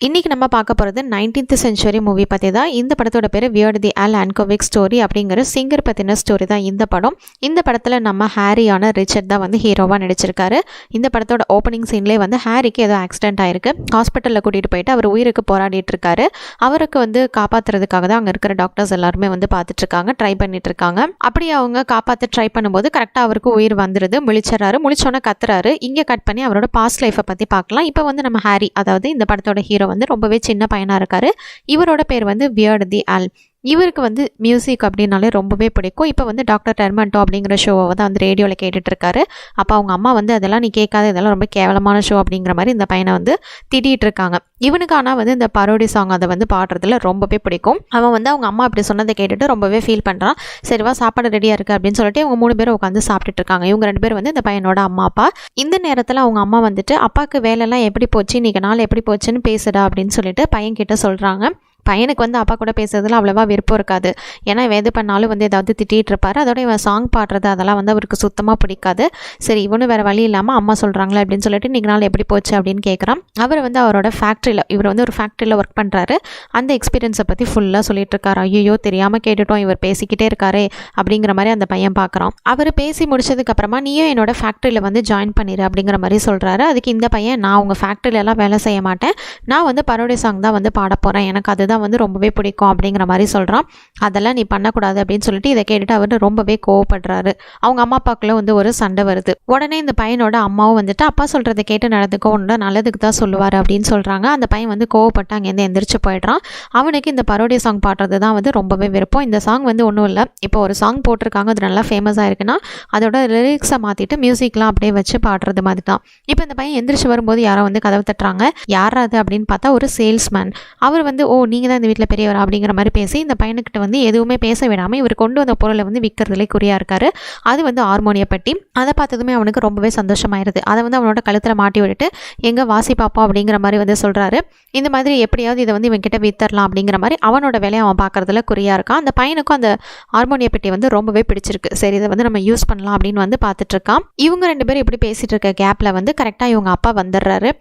இன்றைக்கி நம்ம பார்க்க போகிறது 19th செஞ்சுரி மூவி பற்றி தான். இந்த படத்தோட பேர் வியர்ட் தி ஆல் ஆன்கோவிக் ஸ்டோரி அப்படிங்கிற சிங்கர் பற்றின ஸ்டோரி தான் இந்த படம். இந்த படத்தில் நம்ம ஹாரியான ரிச்சர்ட் தான் வந்து ஹீரோவாக நடிச்சிருக்காரு. இந்த படத்தோட ஓப்பனிங் சீன்லேயே வந்து ஹாரிக்கு ஏதோ ஆக்சிடென்ட் ஆயிருக்கு. ஹாஸ்பிட்டலில் கூட்டிகிட்டு போயிட்டு அவர் உயிருக்கு போராடிட்டு இருக்காரு. அவருக்கு வந்து காப்பாற்றுறதுக்காக தான் அங்கே இருக்கிற டாக்டர்ஸ் எல்லாருமே வந்து பார்த்துட்ருக்காங்க, ட்ரை பண்ணிட்டு இருக்காங்க. அப்படி அவங்க காப்பாற்ற ட்ரை பண்ணும்போது கரெக்டாக அவருக்கு உயிர் வந்துடுது. முழிச்சிடறாரு. முழிச்சோன்னே கத்துறாரு. இங்கே கட் பண்ணி அவரோட பாஸ்ட் லைஃப்பை பற்றி பார்க்கலாம். இப்போ வந்து நம்ம ஹாரி, அதாவது இந்த படத்தோட ஹீரோ வந்து ரொம்பவே சின்ன பையனா இருக்காரு. இவரோட பேர் வந்து வியர்ட் தி ஆல். இவருக்கு வந்து மியூசிக் அப்படின்னாலே ரொம்பவே பிடிக்கும். இப்போ வந்து டாக்டர் டெர்மண்டோ அப்படிங்கிற ஷோவை தான் வந்து ரேடியோவில் கேட்டுட்டு இருக்காரு. அப்போ அவங்க அம்மா வந்து அதெல்லாம் நீ கேட்காத, இதெல்லாம் ரொம்ப கேவலமான ஷோ அப்படிங்கிற மாதிரி இந்த பையனை வந்து திட்டிகிட்டு இருக்காங்க. இவனுக்கு ஆனால் வந்து இந்த பரோடி சாங் அதை வந்து பாடுறதுல ரொம்பவே பிடிக்கும். அவன் வந்து அவங்க அம்மா அப்படி சொன்னதை கேட்டுட்டு ரொம்பவே ஃபீல் பண்ணுறான். சரிவா சாப்பாடு ரெடியாக இருக்குது அப்படின்னு சொல்லிட்டு இவங்க 3 பேரும் உட்காந்து சாப்பிட்டுட்டு இருக்காங்க. இவங்க 2 பேர் வந்து இந்த பையனோட அம்மா அப்பா. இந்த நேரத்தில் அவங்க அம்மா வந்துட்டு அப்பாவுக்கு வேலையெல்லாம் எப்படி போச்சு, இன்றைக்கி நாள் எப்படி போச்சுன்னு பேசுடா அப்படின்னு சொல்லிட்டு பையன் கிட்ட சொல்கிறாங்க. பையனுக்கு வந்து அப்பா கூட பேசுறதுல அவ்வளோவா விருப்பம் இருக்காது. ஏன்னா எது பண்ணாலும் வந்து ஏதாவது திட்டிகிட்டு இருப்பார். அதோட இவன் சாங் பாடுறது அதெல்லாம் வந்து அவருக்கு சுத்தமாக பிடிக்காது. சரி இவனு வேறு வழி இல்லாமல் அம்மா சொல்கிறாங்களே அப்படின்னு சொல்லிட்டு இன்றைக்கி நாள் எப்படி போச்சு அப்படின்னு கேட்குறான். அவர் வந்து அவரோட ஃபேக்ட்ரியில், இவர் வந்து ஒரு ஃபேக்ட்ரியில் ஒர்க் பண்ணுறாரு. அந்த எக்ஸ்பீரியன்ஸை பற்றி ஃபுல்லாக சொல்லிட்டு இருக்காரு. ஐயோ தெரியாமல் கேட்டுட்டோம், இவர் பேசிக்கிட்டே இருக்காரே அப்படிங்கிற மாதிரி அந்த பையன் பார்க்குறான். அவர் பேசி முடிச்சதுக்கப்புறமா நீயும் என்னோட ஃபேக்ட்ரியில் வந்து ஜாயின் பண்ணிடு அப்படிங்கிற மாதிரி சொல்கிறாரு. அதுக்கு இந்த பையன், நான் உங்கள் ஃபேக்ட்ரியிலலாம் வேலை செய்ய மாட்டேன், நான் வந்து பரோடி சாங் தான் வந்து பாட போகிறேன், எனக்கு அதுதான் வந்து ரொம்பவே பிடிக்கும் அப்படிங்கிற மாதிரி சொல்கிறான். அதெல்லாம் நீ பண்ணக்கூடாது அப்படின்னு சொல்லிட்டு இதை கேட்டுட்டு அவர் ரொம்பவே கோவப்படுறாரு. அவங்க அம்மா அப்பாக்குள்ள வந்து ஒரு சண்டை வருது. உடனே இந்த பையனோட அம்மாவும் வந்துட்டு அப்பா சொல்கிறத கேட்டு நடந்துக்கோ, உன்னோட நல்லதுக்கு தான் சொல்லுவார் அப்படின்னு சொல்கிறாங்க. அந்த பையன் வந்து கோவப்பட்டு அங்கேருந்து எந்திரிச்சு போயிடுறான். அவனுக்கு இந்த பரோடி சாங் பாடுறது தான் வந்து ரொம்பவே விருப்பம். இந்த சாங் வந்து ஒன்றும் இல்லை, இப்போ ஒரு சாங் போட்டிருக்காங்க, அது நல்லா ஃபேமஸாக இருக்குன்னா அதோட லிரிக்ஸை மாற்றிட்டு மியூசிக்லாம் அப்படியே வச்சு பாடுறது மாதிரி தான். இப்போ இந்த பையன் எந்திரிச்சு வரும்போது யாரோ வந்து கதவு தட்டுறாங்க. யாராது அப்படின்னு பார்த்தா ஒரு சேல்ஸ்மேன். அவர் வந்து ஓ நீங்கள் தான் இந்த வீட்டில் பெரியவர் அப்படிங்கிற மாதிரி பேசி இந்த பையனுக்கிட்ட வந்து எதுவுமே பேச விடாமல் இவர் கொண்டு வந்த பொருளை வந்து விற்கிறதுலே குறியாக இருக்காரு. அது வந்து ஹார்மோனிய பெட்டி. அதை பார்த்ததுமே அவனுக்கு ரொம்பவே சந்தோஷமாயிருது. அதை வந்து அவனோட கழுத்தில் மாட்டி விட்டுட்டு எங்கே வாசி பாப்பா அப்படிங்கிற மாதிரி வந்து சொல்கிறாரு. இந்த மாதிரி எப்படியாவது இதை வந்து இவன்கிட்ட வித்தரலாம் அப்படிங்கிற மாதிரி அவனோட வேலையை அவன் பார்க்குறதுல குறியாக இருக்கான். அந்த பையனுக்கும் அந்த ஹார்மோனிய பெட்டி வந்து ரொம்பவே பிடிச்சிருக்கு. சரி இதை வந்து நம்ம யூஸ் பண்ணலாம் அப்படின்னு வந்து பார்த்துட்டு இருக்கான். இவங்க 2 பேரும் இப்படி பேசிட்டு இருக்க கேப்பில் வந்து கரெக்டாக இவங்க அப்பா வந்துடுறாரு.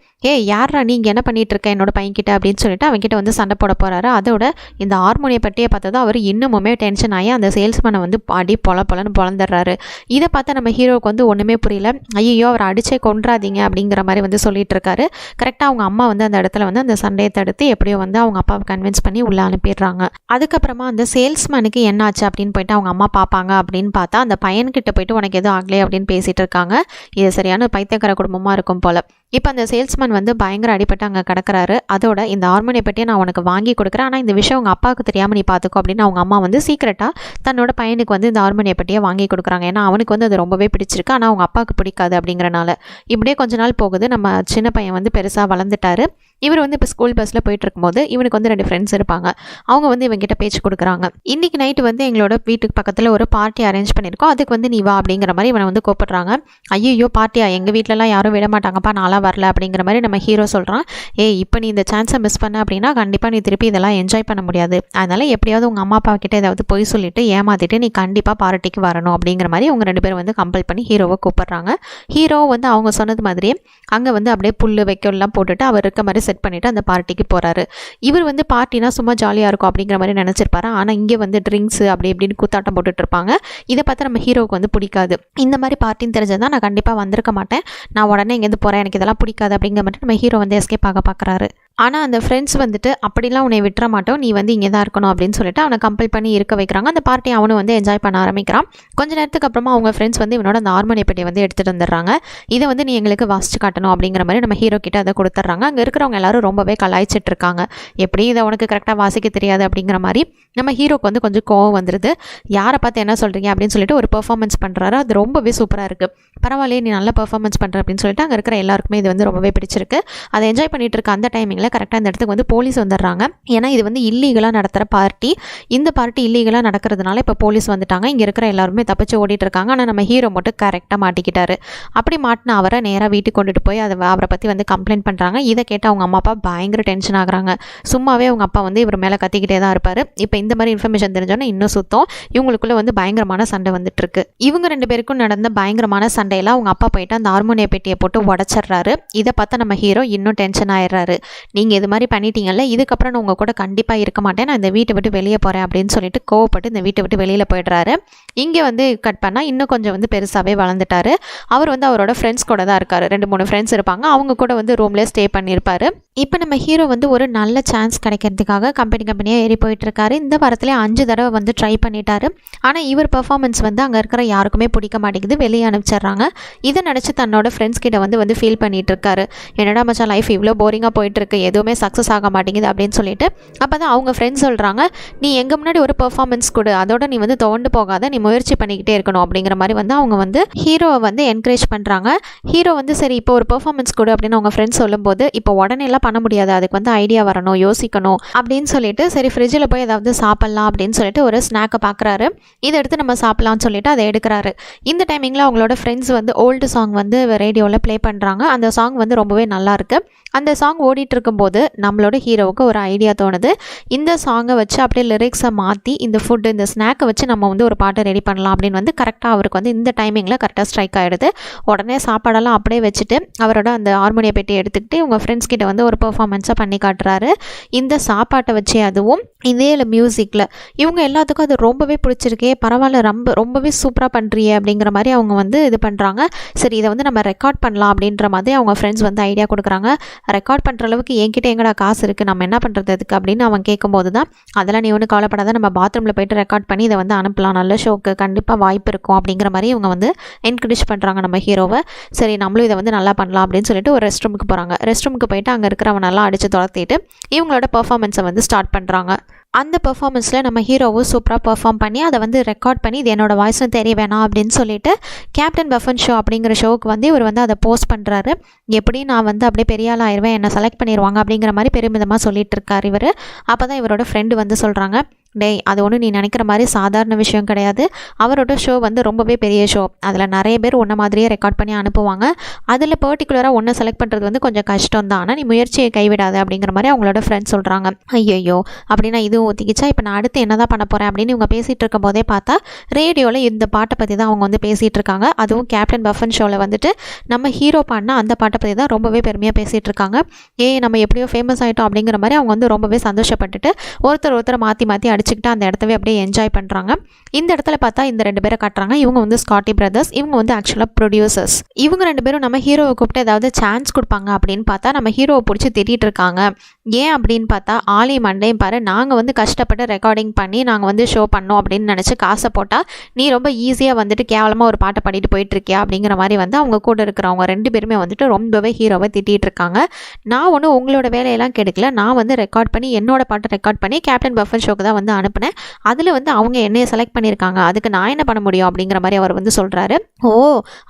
யாரா நீங்கள் என்ன பண்ணிட்டு இருக்க என்னோட பையன்கிட்ட அப்படின்னு சொல்லிட்டு அவன்கிட்ட வந்து சண்டை போட போகிறாரு. அதோட இந்த ஹார்மோனிய பட்டியை பார்த்ததும் அவர் இன்னுமுமே டென்ஷன் ஆகி அந்த சேல்ஸ்மேனை வந்து அடி பொலன்னு பொழந்துடுறாரு. இதை பார்த்தா நம்ம ஹீரோவுக்கு வந்து ஒன்றுமே புரியல. ஐயோ அவர் அடிச்சே கொன்றாதீங்க அப்படிங்கிற மாதிரி வந்து சொல்லிட்டு இருக்காரு. கரெக்டாக அவங்க அம்மா வந்து அந்த இடத்துல வந்து அந்த சண்டையை தடுத்து எப்படியோ வந்து அவங்க அப்பாவை கன்வின்ஸ் பண்ணி உள்ளே அனுப்பிடுறாங்க. அதுக்கப்புறமா அந்த சேல்ஸ்மேனுக்கு என்ன ஆச்சு அப்படின்னு போயிட்டு அவங்க அம்மா பார்ப்பாங்க. அப்படின்னு பார்த்தா அந்த பையன்கிட்ட போயிட்டு உனக்கு எதுவும் ஆகலை அப்படின்னு பேசிட்டு இருக்காங்க. இது சரியான பைத்தியக்கார குடும்பமாக இருக்கும் போல. இப்போ அந்த சேல்ஸ்மேன் வந்து பயங்கர அடிபட்டு அங்கே கிடக்கிறாரு. அதோட இந்த ஹார்மோனிய பற்றியை நான் உனக்கு வாங்கி கொடுக்குறேன், ஆனால் இந்த விஷயம் உங்கள் அப்பாவுக்கு தெரியாமல் நீ பார்த்துக்கோ அப்படின்னு அவங்க அம்மா வந்து சீக்கிரட்டாக தன்னோட பையனுக்கு வந்து இந்த ஹார்மோனிய பற்றியை வாங்கி கொடுக்குறாங்க. ஏன்னா அவனுக்கு வந்து அது ரொம்பவே பிடிச்சிருக்கு, ஆனால் அவங்க அப்பாவுக்கு பிடிக்காது அப்படிங்கிறனால. இப்படியே கொஞ்ச நாள் போகுது. நம்ம சின்ன பையன் வந்து பெருசாக வளர்ந்துட்டாரு. இவர் வந்து இப்போ ஸ்கூல் பஸ்ஸில் போயிட்டு இருக்கும்போது இவனுக்கு வந்து 2 ஃப்ரெண்ட்ஸ் இருப்பாங்க. அவங்க வந்து இவங்கிட்ட பேச்சு கொடுக்குறாங்க. இன்றைக்கி நைட்டு வந்து எங்களோட வீட்டுக்கு பக்கத்தில் ஒரு பார்ட்டி அரேஞ்ச் பண்ணியிருக்கோம், அதுக்கு வந்து நீ வா அப்படிங்கிற மாதிரி இவனை வந்து கூப்பிட்றாங்க. ஐயோ பார்ட்டியா, எங்கள் வீட்டிலலாம் யாரும் விட மாட்டாங்கப்பா, நான்லாம் வரல அப்படிங்கிற மாதிரி நம்ம ஹீரோ சொல்கிறான். இப்போ நீ இந்த சான்ஸை மிஸ் பண்ண அப்படின்னா கண்டிப்பாக நீ திருப்பி இதெல்லாம் என்ஜாய் பண்ண முடியாது. அதனால் எப்படியாவது உங்கள் அம்மா அப்பா கிட்ட ஏதாவது பொய் சொல்லிட்டு ஏமாற்றிட்டு நீ கண்டிப்பாக பார்ட்டிக்கு வரணும் அப்படிங்கிற மாதிரி அவங்க 2 பேரும் வந்து கம்பல் பண்ணி ஹீரோவை கூப்பிட்றாங்க. ஹீரோ வந்து அவங்க சொன்னது மாதிரியே அங்கே வந்து அப்படியே புல் வைக்கலாம் போட்டுட்டு அவர் இருக்க மாதிரி செட் பண்ணிவிட்டு அந்த பார்ட்டிக்கு போகிறாரு. இவர் வந்து பார்ட்டினா சும்மா ஜாலியாக இருக்கும் அப்படிங்கிற மாதிரி நினச்சிருப்பாரு. ஆனால் இங்கே வந்து ட்ரிங்க்ஸு அப்படி இப்படின்னு கூத்தாட்டம் போட்டுட்டு இருப்பாங்க. இதை பார்த்தா நம்ம ஹீரோவுக்கு வந்து பிடிக்காது. இந்த மாதிரி பார்ட்டின்னு தெரிஞ்சதான் நான் கண்டிப்பாக வந்திருக்க மாட்டேன், நான் உடனே இங்கேருந்து போகிறேன், எனக்கு இதெல்லாம் பிடிக்காது அப்படிங்கிற மாதிரி நம்ம ஹீரோ வந்து எஸ்கேப் ஆக பார்க்குறாரு. ஆனால் அந்த ஃப்ரெண்ட்ஸ் வந்துட்டு அப்படிலாம் உன்னை விட்டுற மாட்டோம், நீ வந்து இங்கே தான் இருக்கணும் அப்படின்னு சொல்லிட்டு அவனை கம்பல் பண்ணி இருக்க வைக்கிறாங்க. அந்த பார்ட்டியை அவனும் வந்து என்ஜாய் பண்ண ஆரம்பிக்கிறான். கொஞ்ச நேரத்துக்கு அப்புறமா அவங்க ஃப்ரெண்ட்ஸ் வந்து இவனோட அந்த ஹார்மோனிய பெட்டியை வந்து எடுத்துகிட்டு வந்துடுறாங்க. இதை வந்து நீ எங்களுக்கு வாசிச்சு காட்டணும் அப்படிங்கிற மாதிரி நம்ம ஹீரோ கிட்ட அதை கொடுத்துட்றாங்க. அங்கே இருக்கிறவங்க எல்லாரும் ரொம்பவே கலாய்ச்சிட்டு இருக்காங்க. எப்படி இதை உனக்கு கரெக்டாக வாசிக்க தெரியாது அப்படிங்கிற மாதிரி நம்ம ஹீரோக்கு வந்து கொஞ்சம் கோவம் வந்துடுது. யாரை பார்த்து என்ன சொல்கிறீங்க அப்படின்னு சொல்லிட்டு ஒரு பெர்ஃபார்மன்ஸ் பண்ணுறாரு. அது ரொம்பவே சூப்பராக இருக்குது. பரவாயில்லையே நீ நல்லா பெர்ஃபார்மன்ஸ் பண்ணுற அப்படின்னு சொல்லிட்டு அங்கே இருக்கிற எல்லாருக்குமே இது வந்து ரொம்பவே பிடிச்சிருக்கு. அதை என்ஜாய் பண்ணிட்டு இருக்க அந்த டைமிங்கில் கரெக்டாக இந்த இடத்துக்கு வந்து போலீஸ் வந்துடுறாங்க. ஏன்னா இது வந்து இல்லீகலாக நடத்துகிற பார்ட்டி. இந்த பார்ட்டி இல்லீகலாக நடக்கிறதுனால இப்போ போலீஸ் வந்துட்டாங்க. இங்கே இருக்கிற எல்லாருமே தப்பிச்சு ஓடிட்டு இருக்காங்க. ஆனால் நம்ம ஹீரோ மட்டும் கரெக்டாக மாட்டிக்கிட்டாரு. அப்படி மாட்டின அவரை நேராக வீட்டுக்கு கொண்டுட்டு போய் அவரை பற்றி வந்து கம்ப்ளைண்ட் பண்ணுறாங்க. இதை கேட்டால் அவங்க அம்மா அப்பா பயங்கர டென்ஷன் ஆகுறாங்க. சும்மாவே அவங்க அப்பா வந்து இவர் மேலே கத்திக்கிட்டே தான் இருப்பார். இப்போ இந்த மாதிரி இன்ஃபர்மேஷன் தெரிஞ்சோன்னா இன்னும் சுத்தம். இவங்களுக்குள்ள வந்து பயங்கரமான சண்டை வந்துட்டு இருக்கு. இவங்க 2 பேருக்கும் நடந்த பயங்கரமான சண்டையெல்லாம் அவங்க அப்பா போயிட்டு அந்த ஹார்மோனிய பெட்டியை போட்டு உடச்சிடுறாரு. இதை பார்த்தா நம்ம ஹீரோ இன்னும் டென்ஷன் ஆயிடுறாரு. நீங்கள் இது மாதிரி பண்ணிட்டீங்கல்ல, இதுக்கப்புறம் நான் உங்கள் கூட கண்டிப்பாக இருக்க மாட்டேன், நான் இந்த வீட்டை விட்டு வெளியே போகிறேன் அப்படின்னு சொல்லிட்டு கோவப்பட்டு இந்த வீட்டை விட்டு வெளியில் போயிடுறாரு. இங்கே வந்து கட் பண்ணால் இன்னும் கொஞ்சம் வந்து பெருசாகவே வளர்ந்துட்டாரு. அவர் வந்து அவரோட ஃப்ரெண்ட்ஸ் கூட தான் இருக்கார். 2-3 ஃப்ரெண்ட்ஸ் இருப்பாங்க, அவங்க கூட வந்து ரூம்லேயே ஸ்டே பண்ணியிருப்பார். இப்போ நம்ம ஹீரோ வந்து ஒரு நல்ல சான்ஸ் கிடைக்கிறதுக்காக கம்பெனியாக ஏறி போயிட்டுருக்காரு. இந்த வாரத்திலே 5 தடவை வந்து ட்ரை பண்ணிட்டாரு. ஆனால் இவர் பெர்ஃபார்மன்ஸ் வந்து அங்கே இருக்கிற யாருக்குமே பிடிக்க மாட்டேங்குது, வெளியே அனுப்பிச்சிட்றாங்க. இதை நினச்சி தன்னோட ஃப்ரெண்ட்ஸ் கிட்ட வந்து ஃபீல் பண்ணிட்டு இருக்காரு. என்னடா மச்சான், லைஃப் இவ்வளோ போரிங்காக போயிட்டுருக்கு, எதுவுமே சக்ஸஸ் ஆக மாட்டேங்குது அப்படின்னு சொல்லிட்டு. அப்போ தான் அவங்க ஃப்ரெண்ட்ஸ் சொல்கிறாங்க, நீ எங்கள் முன்னாடி ஒரு பெர்ஃபார்மன்ஸ் கொடு, அதோட நீ வந்து துவண்டு போகாத, நீ முயற்சி பண்ணிக்கிட்டே இருக்கணும் அப்படிங்கிற மாதிரி வந்து அவங்க வந்து ஹீரோவை வந்து என்கரேஜ் பண்ணுறாங்க. ஹீரோ வந்து சரி இப்போ ஒரு பெர்ஃபார்மன்ஸ் கொடு அப்படின்னு அவங்க ஃப்ரெண்ட்ஸ் சொல்லும்போது, இப்போ உடனேலாம் பண்ண முடியாது, அதுக்கு வந்து ஐடியா வரணும், யோசிக்கணும் அப்படின்னு சொல்லிட்டு சரி ஃப்ரிட்ஜில் போய் ஏதாவது சாப்பிட்லாம் அப்படின்னு சொல்லிட்டு ஒரு ஸ்நாக்கை பார்க்குறாரு. இதை எடுத்து நம்ம சாப்பிட்லான்னு சொல்லிட்டு அதை எடுக்கிறாரு. இந்த டைமிங்கில் அவங்களோட ஃப்ரெண்ட்ஸ் வந்து ஓல்டு சாங் வந்து ரேடியோவில் ப்ளே பண்ணுறாங்க. அந்த சாங் வந்து ரொம்பவே நல்லாயிருக்கு. அந்த சாங் ஓடிட்டு இருக்கும்போது நம்மளோட ஹீரோவுக்கு ஒரு ஐடியா தோணுது. இந்த சாங்கை வச்சு அப்படியே லிரிக்ஸை மாற்றி இந்த ஃபுட்டு இந்த ஸ்நாக்கை வச்சு நம்ம வந்து ஒரு பாட்டை ரெடி பண்ணலாம் அப்படின்னு வந்து கரெக்டாக அவருக்கு வந்து இந்த டைமிங்கில் கரெக்டாக ஸ்ட்ரைக் ஆகிடுது. உடனே சாப்பாடெல்லாம் அப்படியே வச்சுட்டு அவரோட அந்த ஹார்மோனிய பெட்டி எடுத்துக்கிட்டு இவங்க ஃப்ரெண்ட்ஸ் கிட்ட வந்து ஒரு பெர்ஃபார்மன்ஸை பண்ணி காட்டுறாரு. இந்த சாப்பாட்டை வச்சு அதுவும் இதே மியூசிக்கில் இவங்க எல்லாத்துக்கும் அது ரொம்பவே பிடிச்சிருக்கே, பரவாயில்ல, ரொம்பவே சூப்பராக பண்ணுறியே அப்படிங்கிற மாதிரி அவங்க வந்து இது பண்ணுறாங்க. சரி இதை வந்து நம்ம ரெக்கார்ட் பண்ணலாம் அப்படின்ற மாதிரி அவங்க ஃப்ரெண்ட்ஸ் வந்து ஐடியா கொடுக்குறாங்க. ரெக்கார்ட் பண்ணுற அளவுக்கு என்கிட்ட எங்கடா காசு இருக்குது, நம்ம என்ன பண்ணுறது அதுக்கு அப்படின்னு அவன் கேட்கும்போது தான், அதெல்லாம் நீ ஒன்றும் கவலைப்படாத, நம்ம பாத்ரூமில் போய்ட்டு ரெக்கார்ட் பண்ணி இதை வந்து அனுப்பலாம், நல்ல ஷோக்கு கண்டிப்பாக வாய்ப்பு இருக்கும் அப்படிங்கிற மாதிரி இவங்க வந்து என்கரேஜ் பண்ணுறாங்க நம்ம ஹீரோவை. சரி நம்மளும் இதை வந்து நல்லா பண்ணலாம் அப்படின்னு சொல்லிட்டு ஒரு ரெஸ்ட் ரூமுக்கு போகிறாங்க. ரெஸ்ட் ரூமுக்கு போயிட்டு அங்கே இருக்கிறவனெல்லாம் அடித்து துரத்திட்டு இவங்களோட பெர்ஃபார்மன்ஸை வந்து ஸ்டார்ட் பண்ணுறாங்க. அந்த பெர்ஃபார்மன்ஸில் நம்ம ஹீரோவும் சூப்பராக பெர்ஃபார்ம் பண்ணி அதை வந்து ரெக்கார்ட் பண்ணி இது என்னோடய வாய்ஸ்னு தெரிய வேணாம் அப்படின்னு சொல்லிட்டு கேப்டன் பஃபன் ஷோ அப்படிங்கிற ஷோவுக்கு வந்து இவர் வந்து அதை போஸ்ட் பண்ணுறாரு. எப்படி நான் வந்து அப்படியே பெரிய ஆள் ஆயிடுவேன், என்னை செலக்ட் பண்ணிடுவாங்க அப்படிங்கிற மாதிரி பெருமிதமாக சொல்லிட்டு இருக்கார் இவர். அப்போ தான் இவரோட ஃப்ரெண்டு வந்து சொல்கிறாங்க, டேய் அது ஒன்றும் நீ நினைக்கிற மாதிரி சாதாரண விஷயம் கிடையாது, அவரோட ஷோ வந்து ரொம்பவே பெரிய ஷோ, அதில் நிறைய பேர் ஒன்றை மாதிரியே ரெக்கார்ட் பண்ணி அனுப்புவாங்க, அதில் பர்டிகுலராக ஒன்றை செலக்ட் பண்ணுறது வந்து கொஞ்சம் கஷ்டம் தான், ஆனால் நீ முயற்சியை கைவிடாது அப்படிங்கிற மாதிரி அவங்களோட ஃப்ரெண்ட்ஸ் சொல்கிறாங்க. ஐயோ அப்படின்னா இதுவும் ஒத்திக்கிச்சா, இப்போ நான் அடுத்து என்ன தான் பண்ண போகிறேன் அப்படின்னு இவங்க பேசிகிட்டு இருக்கும் போதே பார்த்தா ரேடியோவில் இந்த பாட்டை பற்றி தான் அவங்க வந்து பேசிகிட்டு இருக்காங்க. அதுவும் கேப்டன் பஃபன் ஷோவில் வந்துட்டு நம்ம ஹீரோ பாடினா அந்த பாட்டை பற்றி தான் ரொம்பவே பெருமையாக பேசிகிட்டு இருக்காங்க. நம்ம எப்படியோ ஃபேமஸ் ஆகிட்டோம் அப்படிங்கிற மாதிரி அவங்க வந்து ரொம்பவே சந்தோஷப்பட்டுட்டு ஒருத்தர் மாற்றி அடிச்சுக்கிட்டு அந்த இடத்தவே அப்படியே என்ஜாய் பண்ணுறாங்க. இந்த இடத்துல பார்த்தா இந்த 2 பேரை காட்டுறாங்க. இவங்க வந்து ஸ்காட்டி பிரதர்ஸ், இவங்க வந்து ஆக்சுவலாக ப்ரொடியூசர்ஸ். இவங்க 2 பேரும் நம்ம ஹீரோவை கூப்பிட்டு ஏதாவது சான்ஸ் கொடுப்பாங்க அப்படின்னு பார்த்தா நம்ம ஹீரோவை பிடிச்சி திட்டிகிட்டு இருக்காங்க. ஏன் அப்படின்னு பார்த்தா ஆலி மண்டையும் பாரு, நாங்கள் வந்து கஷ்டப்பட்டு ரெக்கார்டிங் பண்ணி நாங்கள் வந்து ஷோ பண்ணோம் அப்படின்னு நினச்சி காசை போட்டால் நீ ரொம்ப ஈஸியாக வந்துட்டு கேவலமாக ஒரு பாட்டை பாடிட்டு போயிட்டுருக்கியா அப்படிங்கிற மாதிரி வந்து அவங்க கூட இருக்கிறவங்க 2 பேருமே வந்துட்டு ரொம்பவே ஹீரோவை திட்டிகிட்டு இருக்காங்க. நான் ஒன்றும் உங்களோட வேலையெல்லாம் கெடுக்கல, நான் வந்து ரெக்கார்ட் பண்ணி என்னோட பாட்டை ரெக்கார்ட் பண்ணி கேப்டன் பஃபன் ஷோக்கு தான் வந்து அனுப்பினேன், அதில் வந்து அவங்க என்னையை செலக்ட் பண்ணியிருக்காங்க, அதுக்கு நான் என்ன பண்ண முடியும் அப்படிங்கிற மாதிரி அவர் வந்து சொல்கிறாரு. ஓ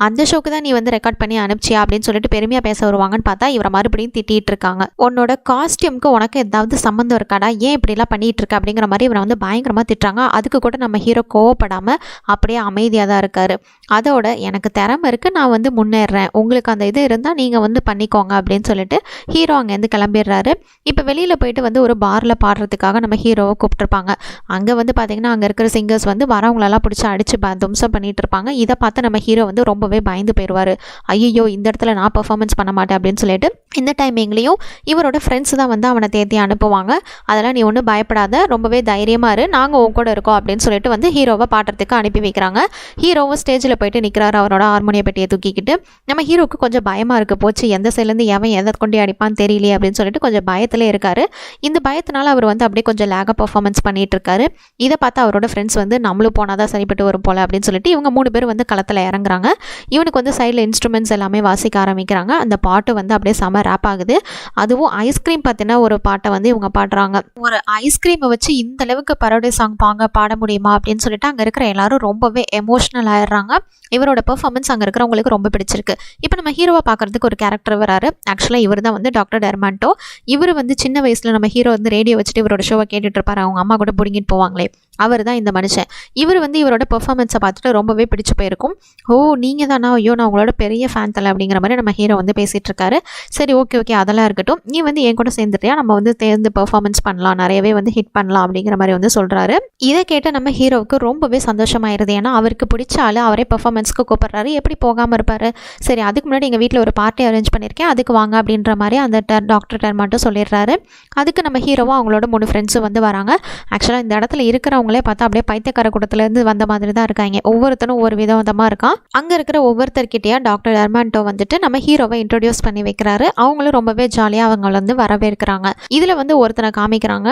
அந்த ஷோக்கு தான் நீ வந்து ரெக்கார்ட் பண்ணி அனுப்பிச்சியா அப்படின்னு சொல்லிட்டு பெருமையாக பேச வருவாங்கன்னு பார்த்தா இவரை மறுபடியும் திட்டிகிட்டு இருக்காங்க. உன்னோட காஸ்டியூமுக்கு உனக்கு ஏதாவது சம்மந்தம் இருக்காடா, ஏன் இப்படிலாம் பண்ணிகிட்டு இருக்க அப்படிங்கிற மாதிரி இவரை வந்து பயங்கரமாக திட்டுறாங்க. அதுக்கு கூட நம்ம ஹீரோ கோவப்படாமல் அப்படியே அமைதியாக தான் இருக்கார். அதோட எனக்கு திறமை இருக்குது, நான் வந்து முன்னேறேன், உங்களுக்கு அந்த இது இருந்தால் நீங்கள் வந்து பண்ணிக்கோங்க அப்படின்னு சொல்லிட்டு ஹீரோ அங்கேருந்து கிளம்பிடுறாரு. இப்போ வெளியில் போயிட்டு வந்து ஒரு பாரில் பாடுறதுக்காக நம்ம ஹீரோவை கூப்பிட்டுருப்பாங்க. அங்கே வந்து பார்த்திங்கன்னா அங்கே இருக்கிற சிங்கர்ஸ் வந்து வரவங்களெல்லாம் பிடிச்சி அடித்து தும்சம் பண்ணிகிட்டு இருப்பாங்க. இதை பார்த்து நம்ம ஹீரோ வந்து ரொம்பவே பயந்து போயிடுவார். ஐயோ இந்த இடத்துல நான் பர்ஃபார்மன்ஸ் பண்ண மாட்டேன் அப்படின்னு சொல்லிட்டு இந்த டைமிங்லேயும் இவரோட ஃப்ரெண்ட்ஸ் தான் வந்து அவனை தேத்தி அனுப்புவாங்க. அதெல்லாம் நீ ஒன்றும் பயப்படாத, ரொம்பவே தைரியமாக இரு, நாங்கள் உன் கூட இருக்கோம் அப்படின்னு சொல்லிட்டு வந்து ஹீரோவை பாடுறதுக்கு அனுப்பி வைக்கிறாங்க. ஹீரோவும் ஸ்டேஜில் போயிட்டு நிற்கிறாரு அவரோட ஹார்மோனிய பெட்டியை தூக்கிக்கிட்டு. நம்ம ஹீரோவுக்கு கொஞ்சம் பயமாக இருக்குது, போச்சு எந்த சைட்லேருந்து எவன் எதை கொண்டு அடிப்பான்னு தெரியலையே அப்படின்னு சொல்லிட்டு கொஞ்சம் பயத்தில் இருக்கார். இந்த பயத்தினால அவர் வந்து அப்படியே கொஞ்சம் லேகாக பர்ஃபார்மன்ஸ் பண்ணிட்டு இருக்காரு. இதை பார்த்து அவரோட ஃப்ரெண்ட்ஸ் வந்து நம்மளும் போனால் தான் சரிப்பட்டு வரும் போல் அப்படின்னு சொல்லிட்டு இவங்க 3 பேர் வந்து களத்தில் இறங்குறாங்க. இவனுக்கு வந்து சைடில் இன்ஸ்ட்ருமெண்ட்ஸ் எல்லாமே வாசிக்க ஆரம்பிக்கிறாங்க. அந்த பாட்டு வந்து அப்படியே செம ரேப் ஆகுது. அதுவும் ஐஸ்கிரீம் பார்த்தினா ஒரு பாட்டை வந்து இவங்க பாடுறாங்க. ஒரு ஐஸ்கிரீமை வச்சு இந்த அளவுக்கு பரோடே சாங் பாட முடியுமா அப்படின்னு சொல்லிட்டு அங்கே இருக்கிற எல்லாரும் ரொம்பவே எமோஷ்னல் ஆயிடுறாங்க. இவரோட பெர்ஃபார்மன்ஸ் அங்கே இருக்கிறவங்களுக்கு ரொம்ப பிடிச்சிருக்கு. இப்போ நம்ம ஹீரோவை பார்க்குறதுக்கு ஒரு கேரக்டர் வராரு. ஆக்சுவலாக இவர் தான் வந்து டாக்டர் டெர்மாண்டோ. இவர் வந்து சின்ன வயசில் நம்ம ஹீரோ வந்து ரேடியோ வச்சுட்டு இவரோட ஷோவை கேட்டுட்டு இருப்பாரு. அவங்க அம்மா கூட பிடிங்கிட்டு போவாங்களே, அவர் தான் இந்த மனுஷன். இவர் வந்து இவரோட பெர்ஃபார்மன்ஸை பார்த்துட்டு ரொம்பவே பிடிச்சு போயிருக்கும். ஓ நீங்கள் தானா, ஐயோ நான் உங்களோட பெரிய ஃபேன் தலை அப்படிங்கிற மாதிரி நம்ம ஹீரோ வந்து பேசிகிட்டு இருக்காரு. சரி ஓகே அதெல்லாம் இருக்கட்டும், நீ வந்து என் கூட சேர்ந்துட்டியா, நம்ம வந்து சேர்ந்து பெர்ஃபார்மன்ஸ் பண்ணலாம், நிறையவே வந்து ஹிட் பண்ணலாம் அப்படிங்கிற மாதிரி வந்து சொல்கிறாரு. இதை கேட்ட நம்ம ஹீரோவுக்கு ரொம்பவே சந்தோஷமாயிருது. ஏன்னா அவருக்கு பிடிச்ச ஆள் அவரே பெர்ஃபார்மன்ஸ்க்கு கூப்பிட்றாரு, எப்படி போகாமல் இருப்பார். சரி அதுக்கு முன்னாடி எங்கள் வீட்டில் ஒரு பார்ட்டி அரேஞ்ச் பண்ணியிருக்கேன், அதுக்கு வாங்க அப்படின்ற மாதிரி அந்த டாக்டர் மட்டும் சொல்லிடுறாரு. அதுக்கு நம்ம ஹீரோவும் அவங்களோட 3 ஃப்ரெண்ட்ஸும் வந்து வராங்க. ஆக்சுவலாக இந்த இடத்துல இருக்கிறவங்களே பார்த்தா அப்படியே பைத்தியக்கார கூட்டத்துலேருந்து வந்த மாதிரி தான் இருக்காங்க. ஒவ்வொருத்தரும் ஒவ்வொரு விதமாக இருக்கான். அங்கே இருக்கிற ஒவ்வொருத்தர்கிட்டயா டாக்டர் டெர்மாண்டோ வந்துட்டு நம்ம ஹீரோவை இன்ட்ரோடியூஸ் பண்ணி வைக்கிறாரு. அவங்களும் ரொம்பவே ஜாலியாக அவங்க வந்து வரவேற்கிறாங்க. இதில் வந்து ஒருத்தனை காமிக்கிறாங்க.